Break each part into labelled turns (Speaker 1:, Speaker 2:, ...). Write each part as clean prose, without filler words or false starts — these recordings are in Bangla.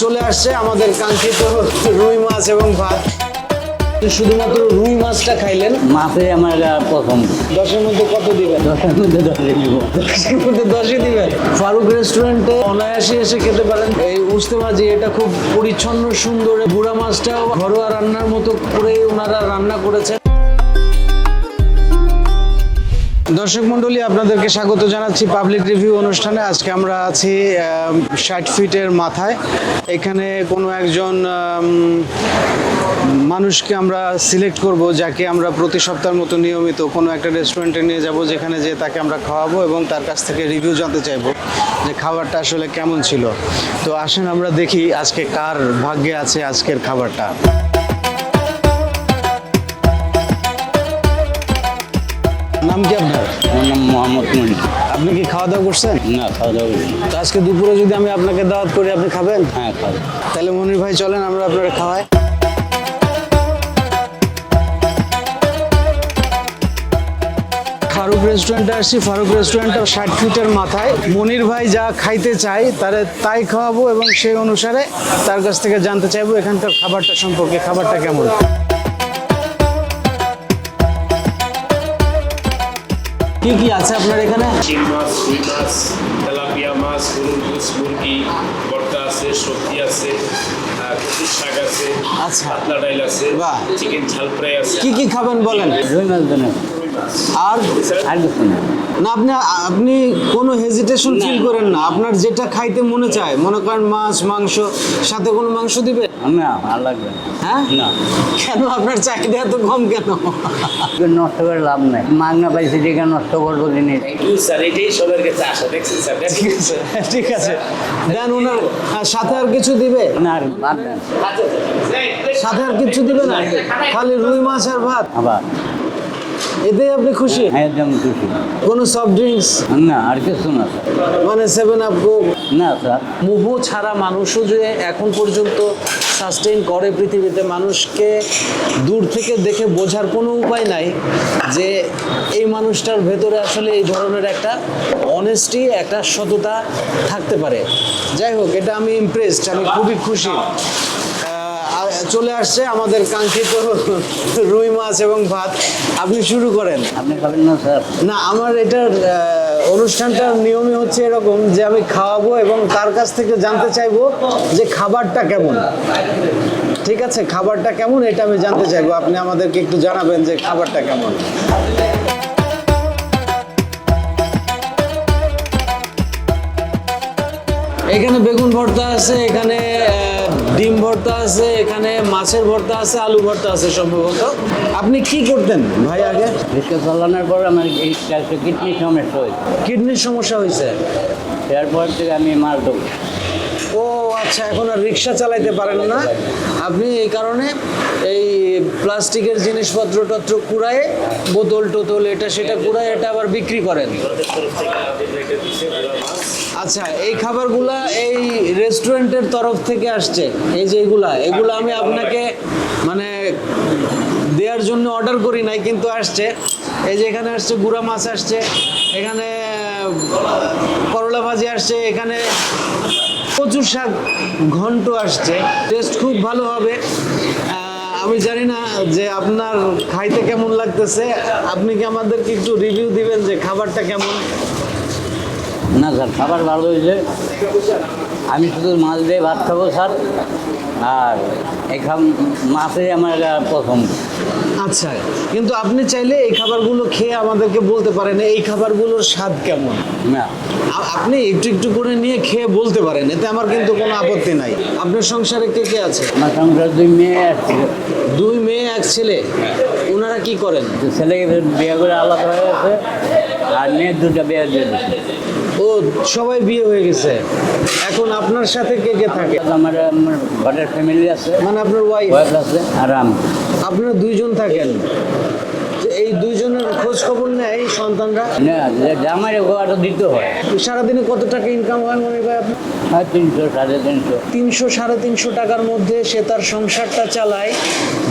Speaker 1: চলে আসছে আমাদের কাঙ্ক্ষিত রুই মাছ এবং ভাত। শুধুমাত্র রুই মাছটা খাইলেন,
Speaker 2: মাছে আমার পছন্দ।
Speaker 1: 10-এর মধ্যে কত দিবেন?
Speaker 2: 10-এর মধ্যে 10 দিব।
Speaker 1: 10-এর মধ্যে 10-ই দিবেন। ফারুক রেস্টুরেন্টে অনায়াসে এসে খেতে পারেন এই উস্তে মাঝি। এটা খুব পরিচ্ছন্ন সুন্দর, বুড়া মাছটাও ঘরোয়া রান্নার মতো করে ওনারা রান্না করেছেন। দর্শক মণ্ডলী, আপনাদেরকে স্বাগত জানাচ্ছি পাবলিক রিভিউ অনুষ্ঠানে। আজকে আমরা আছি 60 ফিটের মাথায়। এখানে কোনো একজন মানুষকে আমরা সিলেক্ট করব, যাকে আমরা প্রতি সপ্তাহের মতো নিয়মিত কোনো একটা রেস্টুরেন্টে নিয়ে যাব, যেখানে যেয়ে তাকে আমরা খাওয়াবো এবং তার কাছ থেকে রিভিউ জানতে চাইবো যে খাবারটা আসলে কেমন ছিল। তো আসেন আমরা দেখি আজকে কার ভাগ্যে আছে আজকের খাবারটা। নাম কি আপনার?
Speaker 2: আমার নাম মোহাম্মদ মনি।
Speaker 1: আপনি কি খাওয়া দাওয়া করছেন?
Speaker 2: না, খাওয়া দাওয়া করি।
Speaker 1: তো আজকে দুপুরে যদি আমি আপনাকে দাওয়াত করি, আপনি খাবেন?
Speaker 2: হ্যাঁ, খাওয়া।
Speaker 1: তাহলে মনির ভাই চলেন আমরা আপনারা খাওয়াই। ফারুক রেস্টুরেন্টে আসছি। ফারুক রেস্টুরেন্টটা 60 ফিটের মাথায়। মনির ভাই যা খাইতে চাই তারে তাই খাওয়াবো এবং সেই অনুসারে তার কাছ থেকে জানতে চাইবো এখানকার খাবারটা সম্পর্কে, খাবারটা কেমন। কি কি আছে আপনার এখানে?
Speaker 3: চিং মাছ, রুই মাছ, তেলাপিয়া মাছ, গরুর গোস, মুরগি, ভর্তা আছে, সবজি আছে, কচুর শাক আছে,
Speaker 1: আচ্ছা।
Speaker 3: পাতলা ডাইল আছে,
Speaker 1: বাহ।
Speaker 3: চিকেন ঝাল ফ্রাই আছে।
Speaker 1: কি কি খাবেন বলেন।
Speaker 2: রুই মাছ দেন।
Speaker 1: আর
Speaker 2: আর কিছু না।
Speaker 1: না, আপনি কোনো হেজিটেশন ফিল করেন না। আপনার যেটা খাইতে মনে চায়, মনে করেন মাছ, মাংস, সাথে কোনো মাংস দিবে?
Speaker 2: না, আর লাগবে না।
Speaker 1: হ্যাঁ,
Speaker 2: না।
Speaker 1: কেন আপনার চাহিদা এত কম কেন?
Speaker 2: নষ্ট করে লাভ নাই। মাগনা পাইছি যেখানে নষ্ট করবো জিনিস।
Speaker 3: স্যার, এটাই সবার কাছে আসা, দেখছেন স্যার?
Speaker 1: ঠিক আছে, ঠিক আছে, দেন ওনার সাথে আর কিছু দিবে?
Speaker 2: না, আর ভাত দেন।
Speaker 1: সাথে আর কিছু দিবে না, খালি রুই মাছ আর ভাত?
Speaker 2: আবার
Speaker 1: এতেই আপনি খুশি?
Speaker 2: হ্যাঁ, একদম খুশি।
Speaker 1: কোনো সফট ড্রিঙ্কস?
Speaker 2: না, আর কিছু না স্যার।
Speaker 1: মানে 7 আপ, কোক?
Speaker 2: না স্যার।
Speaker 1: মোহ ছাড়া মানুষও যে এখন পর্যন্ত সাস্টেইন করে পৃথিবীতে, মানুষকে দূর থেকে দেখে বোঝার কোনো উপায় নাই যে এই মানুষটার ভেতরে আসলে এই ধরনের একটা অনেস্টি, একটা সততা থাকতে পারে। যাই হোক, এটা আমি ইমপ্রেসড, আমি খুবই খুশি। চলে আসছে আমাদের কাঙ্ক্ষিত রুই মাছ এবং ভাত। আপনি শুরু করেন।
Speaker 2: আপনি খাবেন না স্যার?
Speaker 1: না, আমার এটার অনুষ্ঠানটার নিয়মই হচ্ছে এরকম যে আমি খাওয়াবো এবং তার কাছ থেকে জানতে চাইবো যে খাবারটা কেমন। ঠিক আছে, খাবারটা কেমন এটা আমি জানতে চাইবো। আপনি আমাদেরকে একটু জানাবেন যে খাবারটা কেমন। এখানে বেগুন ভর্তা আছে, এখানে ডিম ভর্তা আছে, এখানে মাছের ভর্তা আছে, আলু ভর্তা আছে সম্ভবত। আপনি কি করতেন ভাই আগে?
Speaker 2: রিক্সা চালানোর পর আমার এই কিডনির সমস্যা হয়েছে।
Speaker 1: কিডনির সমস্যা হয়েছে?
Speaker 2: এরপর থেকে আমি মাছ দেবো।
Speaker 1: ও আচ্ছা, এখন আর রিক্সা চালাইতে পারেন না আপনি, এই কারণে এই প্লাস্টিকের জিনিসপত্র টত্র কুড়ায়, বোতল টোতল এটা সেটা কুড়ায় এটা আবার বিক্রি করেন। আচ্ছা, এই খাবারগুলা এই রেস্টুরেন্টের তরফ থেকে আসছে। এই যে এগুলা আমি আপনাকে মানে দেওয়ার জন্য অর্ডার করি নাই, কিন্তু আসছে। এই যে এখানে আসছে গুড়া মাছ আসছে, এখানে করলা ভাজি আসছে, এখানে কচুর শাক ঘন্ট আসছে। টেস্ট খুব ভালো হবে। আমি জানি না যে আপনার খাইতে কেমন লাগতেছে। আপনি কি আমাদেরকে একটু রিভিউ দিবেন যে খাবারটা কেমন?
Speaker 2: না স্যার, খাবার ভালো হয়েছে। আমি শুধু মাছ দিয়ে ভাত খাবো স্যার, আর মাছে আমার পছন্দ।
Speaker 1: আচ্ছা, কিন্তু আপনি চাইলে এই খাবারগুলো খেয়ে আমাদেরকে বলতে পারেন এই খাবারগুলোর স্বাদ কেমন।
Speaker 2: না,
Speaker 1: আপনি একটু একটু করে নিয়ে খেয়ে বলতে পারেন, এতে আমার কিন্তু কোনো আপত্তি নাই। আপনার সংসারে কে কে আছে?
Speaker 2: আমার সংসার 2 মেয়ে আসছে।
Speaker 1: 2 মেয়ে 1 ছেলে। ওনারা কি করেন?
Speaker 2: ছেলেকে বিয়ে করে আলাদা হয়ে গেছে, আর মেয়ের 2টা বিয়ে দিয়ে দিচ্ছে।
Speaker 1: ও সবাই বিয়ে হয়ে গেছে। এখন আপনার সাথে কে কে থাকে?
Speaker 2: আমার ঘরের ফ্যামিলি আছে,
Speaker 1: মানে আপনার ওয়াইফ
Speaker 2: আছে, আর আমি।
Speaker 1: আপনারা 2 জন থাকেন। এই 2 জন আত্মীয়স্বজনের খোঁজ খবর নেয় সন্তানরা?
Speaker 2: না জামাই ওটা দিতে হয়।
Speaker 1: সারাদিনে কত টাকা ইনকাম হয় মনির ভাই আপনার?
Speaker 2: আর 300 350
Speaker 1: 300 350 টাকার মধ্যে সে তার সংসারটা চালায়,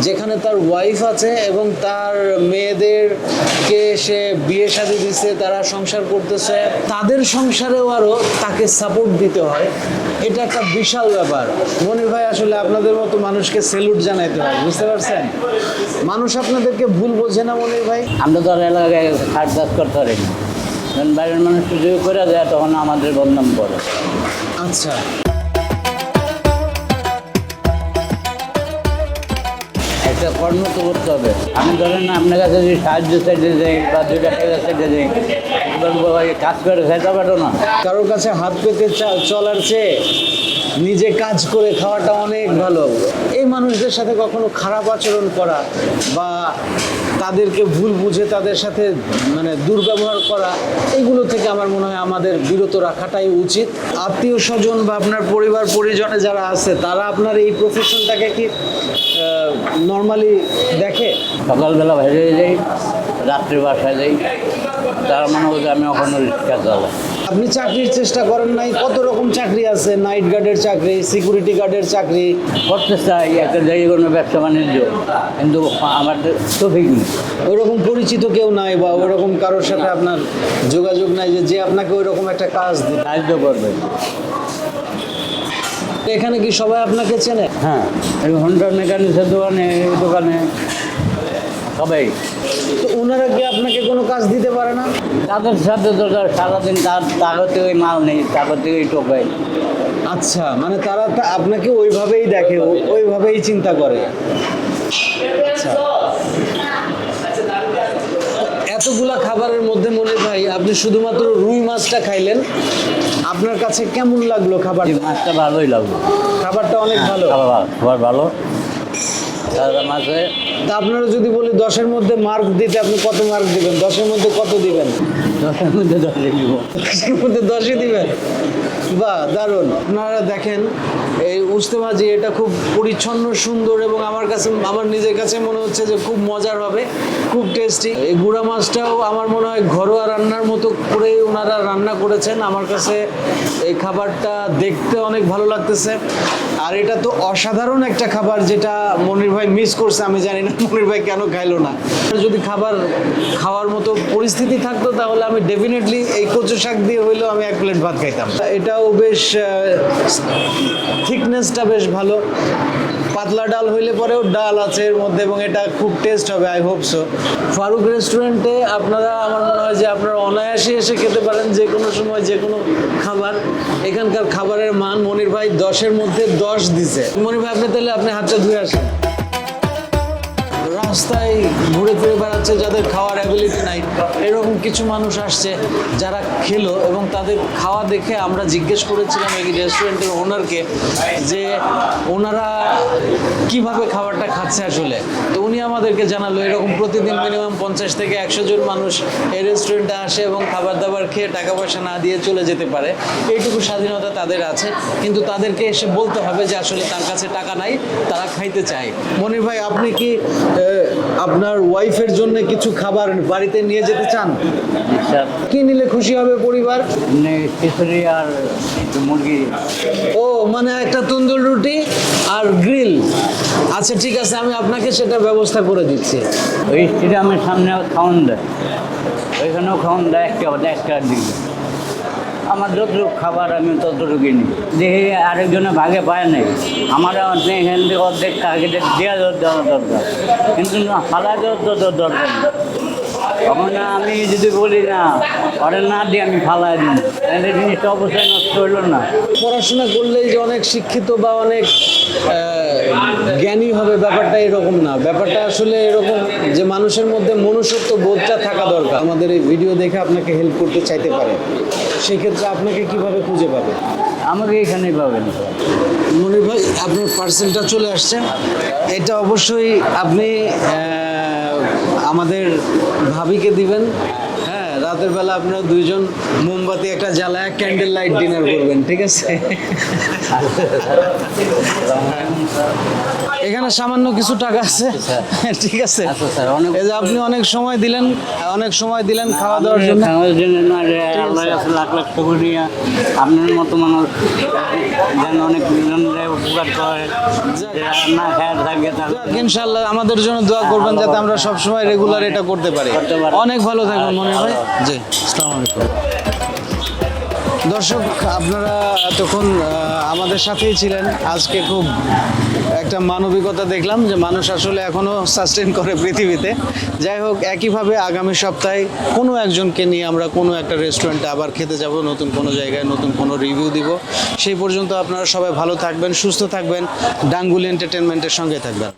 Speaker 1: যেখানে তার ওয়াইফ আছে এবং তার মেয়েদেরকে সে বিয়ে শাদী দিচ্ছে, তারা সংসার করতেছে, তাদের সংসারেও আরও তাকে সাপোর্ট দিতে হয়। এটা একটা বিশাল ব্যাপার মনির ভাই। আসলে আপনাদের মতো মানুষকে স্যালুট জানাইতে হয়, বুঝতে পারছেন? মানুষ আপনাদেরকে ভুল বোঝে না মনির ভাই।
Speaker 2: আমরা তো আর এলাকায় খাট কাজ করতে পারি না, যখন বাইরের মানুষ সুযোগ করে দেয় তখন আমাদের বদনাম করে।
Speaker 1: আচ্ছা,
Speaker 2: একটা কর্ম তো করতে হবে। আমি ধরেন আপনার কাছে যদি সাহায্য চাইতে যাই বা 2 টাকা চাইতে যাই, কাজ করে খাইতে পারো না।
Speaker 1: কারোর কাছে হাত পেতে চলার চেয়ে নিজে কাজ করে খাওয়াটা অনেক ভালো। এই মানুষদের সাথে কখনো খারাপ আচরণ করা বা তাদেরকে ভুল বুঝে তাদের সাথে মানে দুর্ব্যবহার করা, এগুলো থেকে আমার মনে হয় আমাদের বিরত রাখাটাই উচিত। আত্মীয় স্বজন বা আপনার পরিবার পরিজনে যারা আছে তারা আপনার এই প্রফেশনটাকে কি নর্মালি দেখে?
Speaker 2: সকালবেলা বাইরে যাই, রাত্রে বাসায় যাই, তার মনে হচ্ছে আমি ওখানে রিক্সা চালাই।
Speaker 1: আপনি চাকরির চেষ্টা করেন নাই? কত রকম চাকরি আছে, নাইট গার্ডের চাকরি, সিকিউরিটি গার্ডের চাকরি।
Speaker 2: করতে চাই একটা জায়গায় কোনো ব্যবসা বাণিজ্য, কিন্তু আমার তো ঠিক নেই।
Speaker 1: ওইরকম পরিচিত কেউ নাই বা ওইরকম কারোর সাথে আপনার যোগাযোগ নাই যে আপনাকে ওইরকম একটা কাজ দিবে,
Speaker 2: সাহায্য করবে।
Speaker 1: এখানে কি সবাই আপনাকে চেনে?
Speaker 2: হ্যাঁ, এই হন্ডা মেকানিক্সের দোকানে, এই দোকানে সবাই।
Speaker 1: তো ওনারা কি আপনাকে কোনো কাজ দিতে পারে না?
Speaker 2: তাদের সাথে তো সারাদিন তার থেকেই মাল নেই, তাদের থেকেই টোকাই।
Speaker 1: আচ্ছা, মানে তারা আপনাকে ওইভাবেই দেখে, ওইভাবেই চিন্তা করে। আচ্ছা, এতগুলা খাবারের মধ্যে মনির ভাই আপনি শুধুমাত্র রুই মাছটা খাইলেন, আপনার কাছে কেমন লাগলো খাবার?
Speaker 2: এই মাছটা ভালোই লাগলো,
Speaker 1: খাবারটা অনেক ভালো।
Speaker 2: খাবার ভালো। তারা মাছে
Speaker 1: তা আপনারা যদি বলি 10-এর মধ্যে মার্ক দিতে, আপনি কত মার্ক দিবেন? 10-এর মধ্যে কত দিবেন?
Speaker 2: 10-এর মধ্যে 10 দিব।
Speaker 1: 10-এর মধ্যে 10ই দিবেন? বাহ, দারুণ। আপনারা দেখেন এই উস্তেমাজি, এটা খুব পরিচ্ছন্ন, সুন্দর এবং আমার নিজের কাছে মনে হচ্ছে যে খুব মজার হবে, খুব টেস্টি। এই গুঁড়া মাছটাও আমার মনে হয় ঘরোয়া রান্নার মতো করে ওনারা রান্না করেছেন। আমার কাছে এই খাবারটা দেখতে অনেক ভালো লাগতেছে। আর এটা তো অসাধারণ একটা খাবার, যেটা মনির ভাই মিস করছে। আমি জানি না মনির ভাই কেন খাইলো না। যদি খাবার খাওয়ার মতো পরিস্থিতি থাকতো তাহলে আমি ডেফিনেটলি এই কচু শাক দিয়ে হইলেও আমি 1 প্লেট ভাত খাইতাম। এটাও বেশ থিকনেসটা বেশ ভালো। পাতলা ডাল হইলে পরেও ডাল আছে এর মধ্যে এবং এটা খুব টেস্ট হবে, আই হোপ সো। ফারুক রেস্টুরেন্টে আপনারা, আমার মনে হয় যে আপনারা অনায়াসে এসে খেতে পারেন যে কোনো সময় যে কোনো খাবার। এখানকার খাবারের মান মনির ভাই 10-এর মধ্যে 10 দিছে। মনির ভাই আপনি তাহলে আপনি হাতটা ধুয়ে আসেন। রাস্তায় ঘুরে ফিরে বেড়াচ্ছে যাদের খাওয়ার অ্যাবিলিটি নাই, এরকম কিছু মানুষ আসছে যারা খেলো এবং তাদের খাওয়া দেখে আমরা জিজ্ঞেস করেছিলাম এই রেস্টুরেন্টের ওনারকে যে ওনারা কিভাবে খাবারটা খাচ্ছে আসলে। তো উনি আমাদেরকে জানালো এরকম প্রতিদিন মিনিমাম 50 থেকে 100 জন মানুষ এই রেস্টুরেন্টে আসে এবং খাবার দাবার খেয়ে টাকা পয়সা না দিয়ে চলে যেতে পারে। এইটুকু স্বাধীনতা তাদের আছে, কিন্তু তাদেরকে এসে বলতে হবে যে আসলে তার কাছে টাকা নাই, তারা খাইতে চায়। মনির ভাই, আপনি কি আপনার ওয়াইফের জন্য কিছু খাবার বাড়িতে নিয়ে যেতে চান?
Speaker 2: স্যার,
Speaker 1: কি নিলে খুশি হবে পরিবার?
Speaker 2: খিচুড়ি আর একটু মুরগি।
Speaker 1: ও, মানে একটা তন্দুর রুটি আর গ্রিল। আচ্ছা ঠিক আছে, আমি আপনাকে সেটা ব্যবস্থা করে দিচ্ছি।
Speaker 2: ওই স্টেডিয়ামের সামনে খাওয়ান দেয়, ওইখানেও খাওয়ান দেয়, একটার দিকে। আমার যতটুকু খাবার আমি ততটুকু কিনি, দেখি আরেকজনে ভাগে পায় নাই, আমার এখান থেকে অর্ধেক আগে দেওয়া দরকার, কিন্তু না ফালা দেওয়ার তো দরকার নেই। তখন আমি যদি বলি না ওরা না দিয়ে আমি ফালাই দিই, তাহলে জিনিসটা অবশ্যই নষ্ট হইল না।
Speaker 1: পড়াশোনা করলেই যে অনেক শিক্ষিত বা অনেক জ্ঞানী হবে ব্যাপারটা এরকম না। ব্যাপারটা আসলে এরকম যে মানুষের মধ্যে মনুষ্যত্ব বোধটা থাকা দরকার। আমাদের এই ভিডিও দেখে আপনাকে হেল্প করতে চাইতে পারে, সেক্ষেত্রে আপনাকে কিভাবে খুঁজে পাবে?
Speaker 2: আমাকে এখানেই পাবেন।
Speaker 1: মনির ভাই, আপনার পার্সেলটা চলে আসছে। এটা অবশ্যই আপনি আমাদের ভাবিকে দিবেন। হ্যাঁ, রাতের বেলা আপনারা দুইজন মোমবাতি একটা জ্বালায় ক্যান্ডেল লাইট ডিনার করবেন, ঠিক আছে? এখানে সামান্য কিছু টাকা আছে, ঠিক আছে?
Speaker 2: আচ্ছা স্যার, অনেক
Speaker 1: এই যে আপনি অনেক সময় দিলেন খাওয়া দাওয়ার জন্য।
Speaker 2: খাওয়ার জন্য না রে, আল্লাহর কাছে লাখ লাখ শুকরিয়া। আপনার মতো মানুষ যেন অনেক জনের উপকার করে, যারা না খায় থাকে তাহলে
Speaker 1: যাক, ইনশাআল্লাহ আমাদের জন্য দোয়া করবেন যাতে আমরা সব সময় রেগুলার এটা করতে পারি।
Speaker 2: করতে পারি।
Speaker 1: অনেক ভালো থাকবেন মনির ভাই। জি, আসসালামু আলাইকুম। দর্শক, আপনারা এতক্ষণ আমাদের সাথেই ছিলেন। আজকে খুব একটা মানবিকতা দেখলাম যে মানুষ আসলে এখনও সাস্টেন করে পৃথিবীতে। যাই হোক, একইভাবে আগামী সপ্তাহে কোনো একজনকে নিয়ে আমরা কোনো একটা রেস্টুরেন্টে আবার খেতে যাব, নতুন কোনো জায়গায় নতুন কোনো রিভিউ দিব। সেই পর্যন্ত আপনারা সবাই ভালো থাকবেন, সুস্থ থাকবেন, ডাঙ্গুলি এন্টারটেনমেন্টের সঙ্গে থাকবেন।